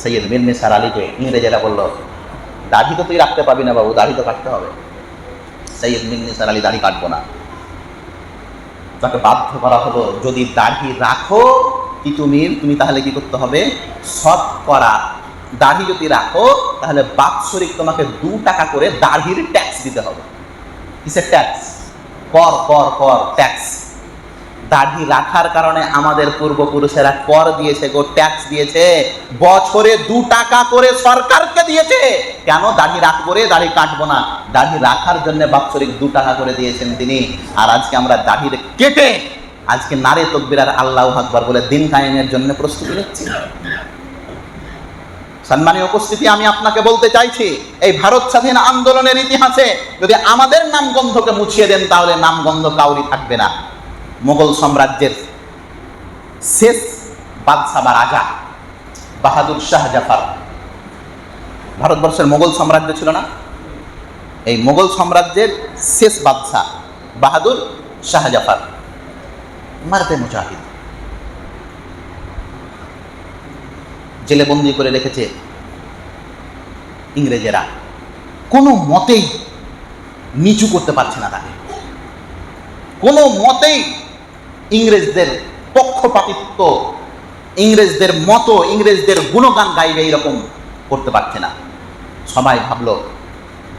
সৈয়দ মীর নিসার আলীকে ইংরেজেরা বলল, দাড়ি তো তুই রাখতে পাবি না বাবু, দাড়ি তো কাটতে হবে। সৈয়দ মীর নিসার আলী দাড়ি কাটবো না। তাকে বাধ্য করা হলো, যদি দাড়ি রাখো তুমি তাহলে কি করতে হবে, শতকরা দাড়ি যদি রাখো তাহলে বাৎসরিক তোমাকে 2 টাকা করে দাড়ির ট্যাক্স দিতে হবে। কিসের ট্যাক্স? কর কর কর ট্যাক্স। দাড়ি রাখার কারণে আমাদের পূর্বপুরুষেরা কর দিয়েছে গো, ট্যাক্স দিয়েছে, বছরে 2 টাকা করে সরকারকে দিয়েছে। কেন? দাড়ি রাখবো রে, দাড়ি কাটবো না। দাড়ি রাখার জন্য বাৎসরিক 2 টাকা করে দিয়েছেন তিনি। আর আজকে আমরা দাড়ি কেটে আজকে নারে তকবীর আর আল্লাহু আকবার বলে দিন কায়েমের জন্য প্রস্তুতি নিচ্ছি। সম্মানীয় উপস্থিতি, আমি আপনাকে বলতে চাইছি, এই ভারত স্বাধীন আন্দোলনের ইতিহাসে যদি আমাদের নামগন্ধকে মুছিয়ে দেন তাহলে নামগন্ধ কাউরি থাকবে না। মোগল সাম্রাজ্যের শেষ বাদশা বা রাজা বাহাদুর শাহ জাফর, ভারতবর্ষের মোগল সাম্রাজ্য ছিল না, এই মোগল সাম্রাজ্যের শেষ বাদশা বাহাদুর শাহ জাফর মারতে মুজাহিদ, জেলে বন্দি করে রেখেছে ইংরেজেরা। কোনো মতেই নিচু করতে পারছে না তাকে, কোনো মতেই ইংরেজদের পক্ষপাতিত্ব, ইংরেজদের মতো, ইংরেজদের গুণগান গাইবে এরকম করতে পারছে না। সবাই ভাবলো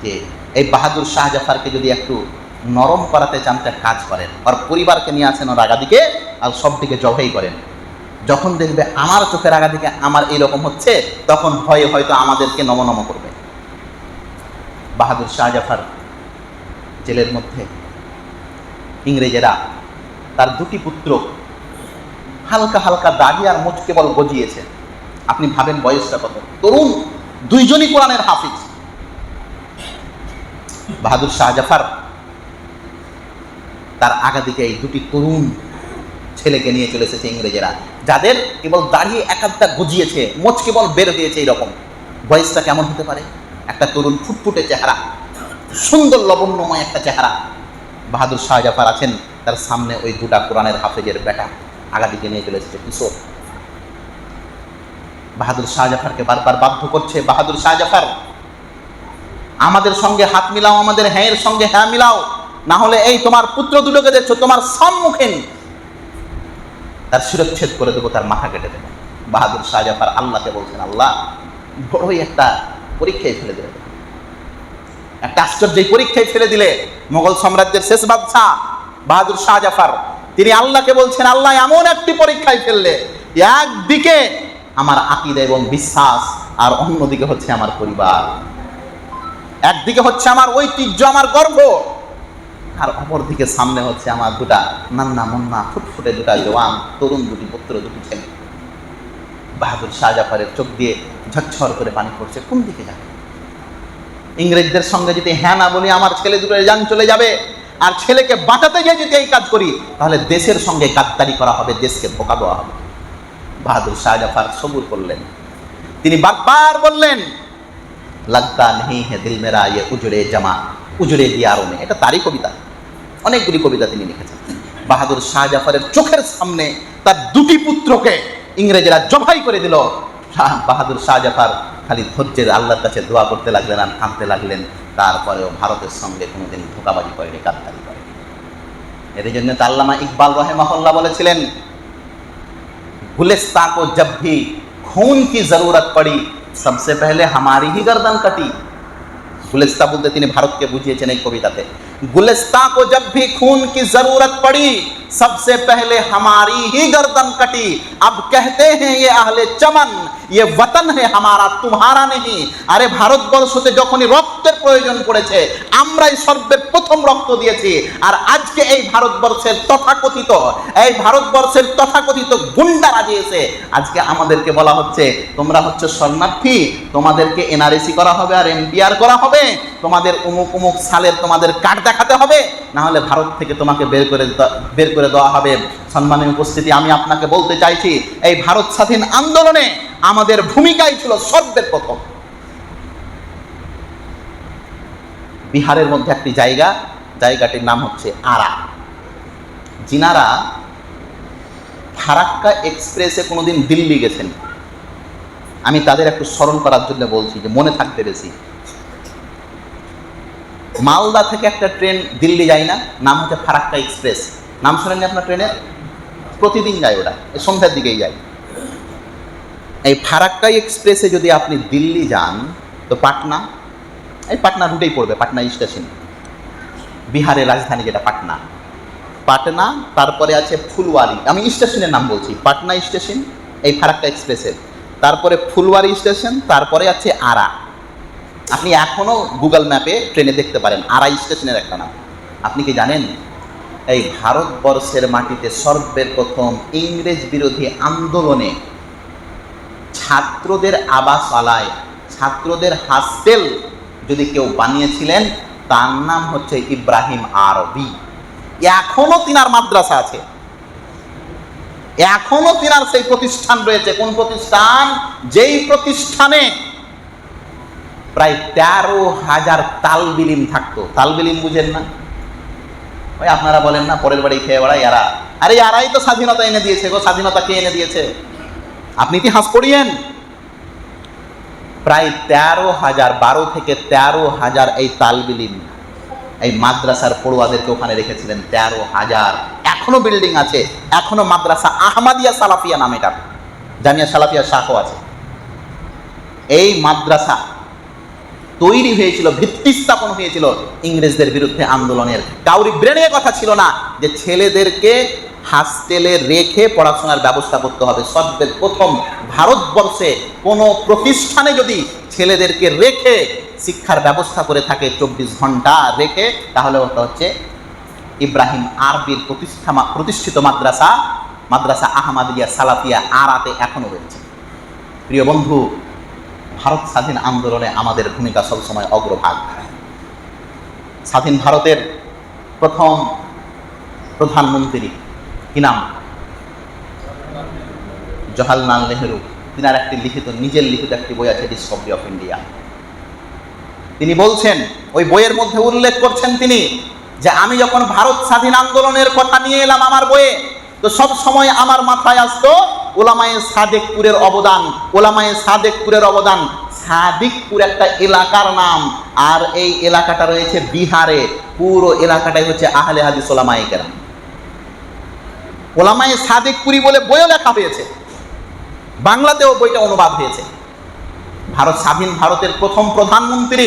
যে এই বাহাদুর শাহ জাফরকে যদি একটু নরম করাতে চান একটা কাজ করেন, আর পরিবারকে নিয়ে আসেন ওর আগাদিকে আর সব দিকে জবাই করেন। যখন দেখবে আমার চোখের আগাদিকে আমার এইরকম হচ্ছে, তখন ভয়ে হয়তো আমাদেরকে নমনম করবে। বাহাদুর শাহ জাফর জেলের মধ্যে, ইংরেজেরা তার 2টি পুত্র হালকা হালকা দাড়ি আর মুখ কেবল গজিয়েছে। আপনি ভাবেন বয়সটা কত তরুণ, 2জনই কোরআনের হাফিজ। বাহাদুর শাহ জাফর তার আগাদিকে এই 2টি তরুণ ছেলেকে নিয়ে চলে এসেছে ইংরেজেরা, যাদের কেবল দাড়ি একাধটা গজিয়েছে, মোচ কেবল বের হয়েছে। এইরকম বয়সটা কেমন হতে পারে? একটা তরুণ ফুটফুটে চেহারা, সুন্দর লবণ্যময় একটা চেহারা। বাহাদুর শাহ জাফর আছেন, তার সামনে ওই 2টা কোরআনের হাফেজের বেটা আগাদিকে নিয়ে চলে এসেছে কিশোর। বাহাদুর শাহ জাফরকে বারবার বাধ্য করছে, বাহাদুর শাহ জাফর আমাদের সঙ্গে হাত মিলাও, আমাদের হ্যাঁ এর সঙ্গে হ্যাঁ মিলাও, না হলে এই তোমার পুত্র দুটোকে দেখছো তোমার সম্মুখীন তার শিরচ্ছেদ করে দেবো, তার মাথা কেটে দেবো। বাহাদুর শাহ জাফর আল্লাহকে বলছেন, আল্লাহ বড়ই একটা পরীক্ষায় ফেলে দিলে, একটা আশ্চর্য পরীক্ষায় ফেলে দিলে। মোগল সাম্রাজ্যের শেষ বাদশা বাহাদুর শাহ জাফর তিনি আল্লাহকে বলছেন, আল্লাহ এমন একটি পরীক্ষায় ফেললে, একদিকে আমার আকীদা এবং বিশ্বাস আর অন্যদিকে হচ্ছে আমার পরিবার, একদিকে হচ্ছে আমার ঐতিহ্য, আমার গর্ব, আর অপরদিকে সামনে হচ্ছে আমার 2টা নান্না মুন্না ফুটফুটে 2টা জওয়ান তরুণ 2টি পুত্র, 2টি ছেলে। বাহাদুর শাহ জাফরের চোখ দিয়ে ঝরঝর করে পানি পড়ছে, কোন দিকে যাবে? ইংরেজদের সঙ্গে যদি হ্যাঁ না বলি আমার ছেলে 2টোর জান চলে যাবে, আর ছেলেকে বাঁচাতে গিয়ে যদি এই কাজ করি তাহলে দেশের সঙ্গে গাদ্দারি করা হবে, দেশকে ধোঁকা দেওয়া হবে। বাহাদুর শাহ জাফর সবুর করলেন, তিনি বারবার বললেন, লাগতা নেই হে দিল মেরা ইয়ে উজড়ে জামা উজড়ে দিয়ারো মে। এটা তারই কবিতা, অনেকগুলি কবিতা তিনি লিখেছেন। বাহাদুর শাহ জাফরের চোখের সামনে তার 2টি পুত্রকে ইংরেজরা জবাই করে দিল। বাহাদুর শাহ জাফর খালি ধৈর্যের আল্লাহর কাছে দোয়া করতে লাগলেন আর কাঁদতে লাগলেন। তারপরেও ভারতের সঙ্গে কোনোদিন ধোঁকাবাজি করেনি, গাদ্দারি করেনি। এর জন্য তো আল্লামা ইকবাল রাহিমাহুল্লাহ বলেছিলেন, গুলিস্তান কো জব ভি খুন কি জরুরত পড়ি সবসে পহলে হামারি হি গর্দন কাটি। গুলিস্তা বলতে তিনি ভারতকে বুঝিয়েছেন এই কবিতাতে। गुलिस्ता को जब भी खून की जरूरत पड़ी सबसे पहले हमारी ही गर्दन कटी। अब कहते हैं ये अहले चमन ये वतन है हमारा तुम्हारा नहीं। अरे ভারতবর্ষতে যখনই রক্তের প্রয়োজন পড়েছে আমরাই সর্বের প্রথম রক্ত দিয়েছি। আর আজকে এই ভারতবর্ষের তথাকথিত গুন্ডারা দিয়েছে, আজকে আমাদেরকে বলা হচ্ছে তোমরা হচ্ছে শরণার্থী, তোমাদেরকে এনআরসি করা হবে আর এমপিআর করা হবে, তোমাদের অমুক অমুক সালের তোমাদের কার্ড দেখাতে হবে, না হলে ভারত থেকে তোমাকে বের করে দেওয়া হবে। সম্মানীয় উপস্থিতি, আমি আপনাকে বলতে চাইছি এই ভারত স্বাধীন আন্দোলনে আমাদের ভূমিকাই ছিল সর্বের প্রথম। বিহারের মধ্যে একটি জায়গাটির নাম হচ্ছে আরা। যিনারা ফারাক্কা এক্সপ্রেসে কোনোদিন দিল্লি গেছেন, আমি তাদের একটু স্মরণ করার জন্য বলছি, যে মনে থাকতে বেশি। মালদা থেকে একটা ট্রেন দিল্লি যায় না, নাম হচ্ছে ফারাক্কা এক্সপ্রেস। নাম শোনেননি আপনার ট্রেনের? প্রতিদিন যায় ওটা, সন্ধ্যার দিকেই যায়। এই ফারাক্কা এক্সপ্রেসে যদি আপনি দিল্লি যান, তো পাটনা, এই পাটনা রুটেই পড়বে, পাটনা স্টেশন, বিহারের রাজধানী যেটা পাটনা। পাটনা, তারপরে আছে ফুলওয়ারি, আমি স্টেশনের নাম বলছি, পাটনা স্টেশন এই ফারাক্কা এক্সপ্রেসের, তারপরে ফুলওয়ারি স্টেশন, তারপরে আছে আরা। আপনি এখনও গুগল ম্যাপে ট্রেনে দেখতে পারেন আরা স্টেশনের একটা নাম। আপনি কি জানেন এই ভারতবর্ষের মাটিতে সর্বপ্রথম ইংরেজ বিরোধী আন্দোলনে ছাত্রদের আবাসালয়, ছাত্রদের হাস্টেল যদি কেউ বানিয়েছিলেন, তার নাম হচ্ছে ইব্রাহিম আরবি। এখনো তিনার মাদ্রাসা আছে, এখনো তিনার সেই প্রতিষ্ঠান রয়েছে। কোন প্রতিষ্ঠান? যেই প্রতিষ্ঠানে প্রায় 13,000 তালবিলিম থাকতো। তালবিলিম বুঝেন না? ওই আপনারা বলেন না পরের বাড়ি খেয়ে বেড়ায় এরা, আরে এরাই তো স্বাধীনতা এনে দিয়েছে গো। স্বাধীনতা কে এনে দিয়েছে? আপনি ইতিহাস পড়িয়েন। প্রায় 13,000, 12 থেকে 13,000 এই তালবিলিম, এই মাদ্রাসার পড়ুয়াদেরকে ওখানে রেখেছিলেন। 13,000 এখনো বিল্ডিং আছে, এখনো মাদ্রাসা আহমাদিয়া সালাফিয়া নামে, এটা জামিয়া সালাফিয়া শাখা আছে। এই মাদ্রাসা তৈরি হয়েছিল, ভিত্তি স্থাপন হয়েছিল ইংরেজদের বিরুদ্ধে আন্দোলনের। কাউরি ব্রেনে কথা ছিল না যে ছেলেদেরকে হাস্টেলে রেখে পড়াশোনার ব্যবস্থা করতে হবে। সর্বপ্রথম ভারতবর্ষে কোনো প্রতিষ্ঠানে যদি ছেলেদেরকে রেখে শিক্ষার ব্যবস্থা করে থাকে 24 ঘন্টা রেখে, তাহলে ওটা হচ্ছে ইব্রাহিম আরবির প্রতিষ্ঠিত মাদ্রাসা, মাদ্রাসা আহমাদিয়া সালাফিয়া আরাতে এখনো রয়েছে। প্রিয় বন্ধু, ভারত স্বাধীন আন্দোলনে আমাদের ভূমিকা সবসময় অগ্রভাগ। স্বাধীন ভারতের প্রথম প্রধানমন্ত্রী কি নাম? জওহরলাল নেহেরু। তিনার একটি লিখিত, নিজের লিখিত একটি বই আছে, ডিসকভারি অফ ইন্ডিয়া। তিনি বলছেন, ওই বইয়ের মধ্যে উল্লেখ করছেন তিনি, যে আমি যখন ভারত স্বাধীন আন্দোলনের কথা নিয়ে এলাম আমার বইয়ে, তো সব সময় আমার মাথায় আসতো ওলামায়ে সাদেকপুরের অবদান। ওলামায়ে সাদেকপুরের অবদান, সাদিকপুর একটা এলাকার নাম, আর এই এলাকাটা রয়েছে বিহারে। পুরো এলাকাটাই হচ্ছে আহলে হাদিস ওলামায়ে কেরাম। ওলামায়ে সাদেকপুরি বলে বইও লেখা হয়েছে, বাংলাতেও বইটা অনুবাদ হয়েছে। ভারত স্বাধীন ভারতের প্রথম প্রধানমন্ত্রী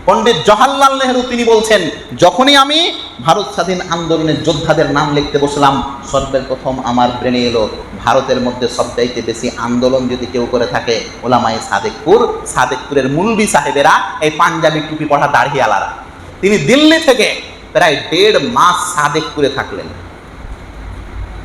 পণ্ডিত জওহরলাল নেহেরু, তিনি বলছেন, যখনই আমি ভারত স্বাধীন আন্দোলনের যোদ্ধাদের নাম লিখতে বসলাম, সর্বপ্রথম আমার ব্রেনে এলো ভারতের মধ্যে সবচাইতে বেশি আন্দোলন যদি কেউ করে থাকে, ওলামায়ে সাদেকপুর। সাদেকপুরের মুলবি সাহেবেরা, এই পাঞ্জাবি টুপি পড়া দাড়িয়ালারা। তিনি দিল্লি থেকে প্রায় 1.5 মাস সাদেকপুরে থাকলেন।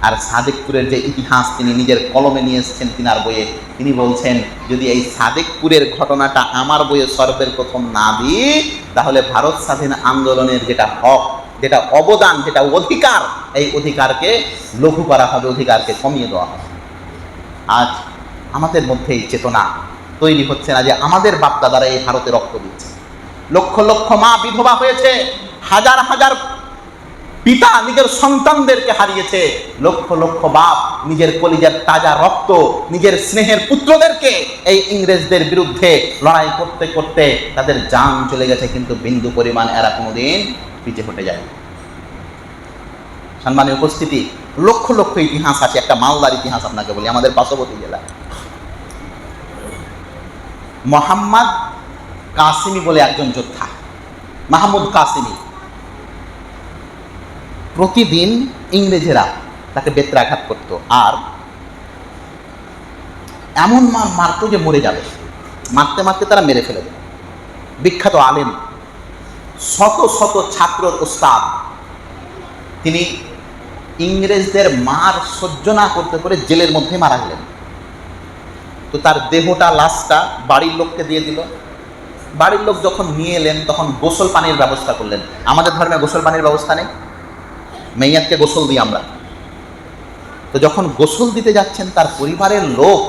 আর সাদেকপুরের যে ইতিহাস তিনি নিজের কলমে নিয়ে এসেছেন তিনার বইয়ে, তিনি বলছেন, যদি এই সাদেকপুরের ঘটনাটা আমার বইয়ে সর্বপ্রথম না দিই, তাহলে ভারত স্বাধীন আন্দোলনের যেটা হক, যেটা অবদান, যেটা অধিকার, এই অধিকারকে লঘু করা হবে, অধিকারকে কমিয়ে দেওয়া হবে। আজ আমাদের মধ্যে এই চেতনা তৈরি হচ্ছে না যে আমাদের বাপদাদারা এই ভারতে রক্ত দিচ্ছে। লক্ষ লক্ষ মা বিধবা হয়েছে, হাজার হাজার পিতা নিজের সন্তানদেরকে হারিয়েছে, লক্ষ লক্ষ বাপ নিজের কলিজার তাজা রক্ত, নিজের স্নেহের পুত্রদেরকে এই ইংরেজদের বিরুদ্ধে লড়াই করতে করতে তাদের জান চলে গেছে, কিন্তু বিন্দু পরিমাণ এরা কোনোদিন পিছে হটে যায়। সম্মানীয় উপস্থিতি, লক্ষ লক্ষ ইতিহাস আছে। একটা মালদার ইতিহাস আপনাকে বলি, আমাদের পার্শ্ববর্তী জেলা। মোহাম্মদ কাসিমি বলে একজন যোদ্ধা, মাহমুদ কাসিমি, প্রতিদিন ইংরেজেরা তাকে বেত্রাঘাত করত, আর এমন মারতো যে মরে যাবে। মারতে মারতে তারা মেরে ফেলে দেয়। বিখ্যাত আলেম, শত শত ছাত্রর ওস্তাদ, তিনি ইংরেজদের মার সহ্য না করতে করে জেলের মধ্যে মারা গেলেন। তো তার দেহটা, লাশটা বাড়ির লোককে দিয়ে দিল। বাড়ির লোক যখন নিয়ে এলেন, তখন গোসল পানির ব্যবস্থা করলেন। আমাদের ধর্মে গোসল পানির ব্যবস্থা নেই, মেয়াতকে গোসল দিই আমরা। তো যখন গোসল দিতে যাচ্ছেন তার পরিবারের লোক,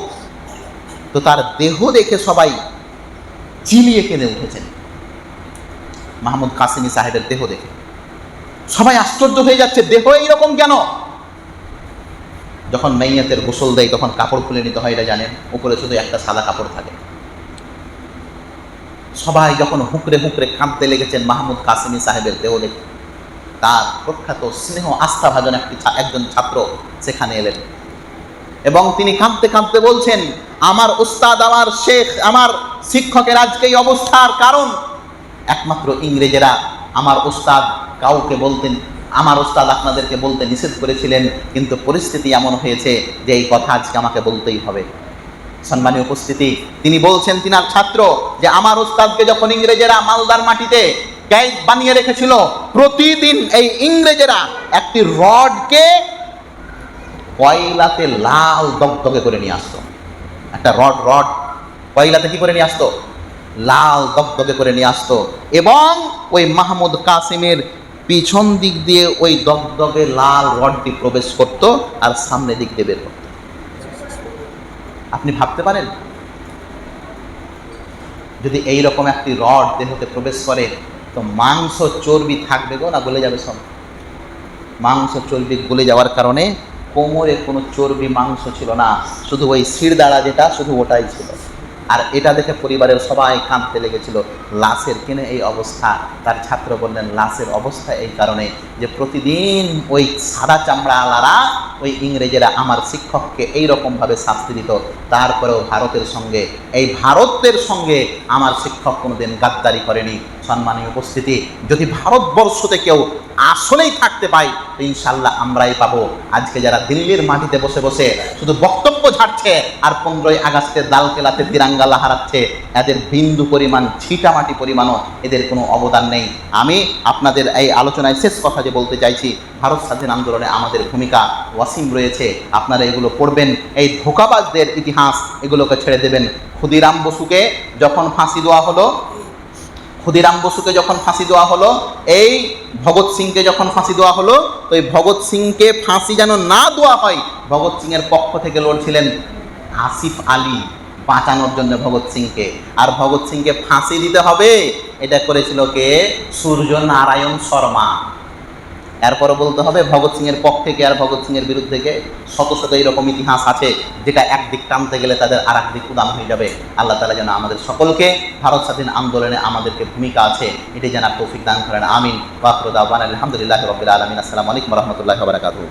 তো তার দেহ দেখে সবাই চিলিয়ে কেঁদে উঠেছেন। মাহমুদ কাসিমি সাহেবের দেহ দেখে সবাই আশ্চর্য হয়ে যাচ্ছে, দেহ এইরকম কেন? যখন মাইয়াতের গোসল দেয় তখন কাপড় খুলে নিতে হয়, এটা জানেন? উপরে শুধু একটা সাদা কাপড় থাকে। সবাই যখন হুঁকড়ে হুঁকড়ে কাঁদতে লেগেছেন মাহমুদ কাসেমি সাহেবের দেহ দেখে, তার প্রখ্যাত স্নেহ আস্থাভাজন একজন ছাত্র সেখানে এলেন এবং তিনি কাঁদতে কাঁদতে বলছেন, আমার উস্তাদ, আমার শেখ, আমার শিক্ষকের আজকে এই অবস্থার কারণ একমাত্র ইংরেজেরা। আমার উস্তাদ কাউকে বলতেন, আমার উস্তাদ আপনাদেরকে বলতে নিষেধ করেছিলেন, কিন্তু পরিস্থিতি এমন হয়েছে যে এই কথা আজকে আমাকে বলতেই হবে। সম্মানীয় উপস্থিতি, তিনি বলছেন তিনার ছাত্র যে আমার উস্তাদকে যখন ইংরেজেরা মালদার মাটিতে ক্যাদ বানিয়ে রেখেছিল, প্রতিদিন এই ইংরেজেরা একটি রডকে কয়লাতে লাল দগদগে করে নিয়ে আসতো। একটা রড কয়লাতে কি করে নিয়ে আসতো? লাল দগদগে করে নিয়ে আসতো, এবং ওই মাহমুদ কাসেমের পিছন দিক দিয়ে ওই দগদগে লাল রডটি প্রবেশ করত আর সামনে দিক দিয়ে বের করত। আপনি ভাবতে পারেন যদি এই রকম একটি রড দেহতে প্রবেশ করে তো মাংস চর্বি থাকবে গো না গলে যাবে সব? মাংস চর্বি গলে যাওয়ার কারণে কোমরে কোনো চর্বি মাংস ছিল না, শুধু ওই শিরদাঁড়া যেটা শুধু ওটাই ছিল। আর এটা দেখে পরিবারের সবাই কাঁদতে লেগেছিল, লাশের কিনে এই অবস্থা। তার ছাত্র বললেন লাশের অবস্থা এই কারণে যে প্রতিদিন ওই সাদা চামড়া আলারা, ওই ইংরেজেরা আমার শিক্ষককে এইরকমভাবে শাস্তি দিত, তারপরেও ভারতের সঙ্গে আমার শিক্ষক কোনোদিন গাদ্দারি করেনি। সম্মানীয় উপস্থিতি, যদি ভারতবর্ষতে কেউ আসলেই থাকতে পাই তো ইনশাল্লাহ আমরাই পাবো। আজকে যারা দিল্লির মাটিতে বসে বসে শুধু বক্তব্য ঝাড়ছে আর 15ই আগস্টের লালকেল্লাতে তিরঙ্গা লহরাচ্ছে, এদের বিন্দু পরিমাণ ছিটামাটি পরিমাণও এদের কোনো অবদান নেই। আমি আপনাদের এই আলোচনায় শেষ কথা যে বলতে চাইছি, ভারত স্বাধীন আন্দোলনে আমাদের ভূমিকা ওয়াসিম রয়েছে। আপনারা এগুলো পড়বেন, এই ধোঁকাবাজদের ইতিহাস এগুলোকে ছেড়ে দেবেন। ক্ষুদিরাম বসুকে যখন ফাঁসি দেওয়া হলো, এই ভগৎ সিংকে যখন ফাঁসি দেওয়া হলো, তো এই ভগৎ সিংকে ফাঁসি যেন না দেওয়া হয়, ভগৎ সিংয়ের পক্ষ থেকে লড়ছিলেন আসিফ আলী বাঁচানোর জন্য ভগৎ সিংকে। আর ভগৎ সিংকে ফাঁসি দিতে হবে এটা করেছিল কে? সূর্য নারায়ণ শর্মা। এরপরে বলতে হবে ভগৎ সিংয়ের পক্ষে কে আর ভগৎ সিংয়ের বিরুদ্ধে কে। শত শত এইরকম ইতিহাস আছে যেটা একদিক টানতে গেলে তাদের আর একদিক উদাম হয়ে যাবে। আল্লাহ তাআলা যেন আমাদের সকলকে, ভারত স্বাধীন আন্দোলনে আমাদেরকে ভূমিকা আছে এটি যেন তৌফিক দান করেন। আমিন। ওয়া আখিরু দাওয়ানা আলহামদুলিল্লাহি রাব্বিল আলামিন। আসসালামু আলাইকুম ওয়া রাহমাতুল্লাহি ওয়া বারাকাতুহু।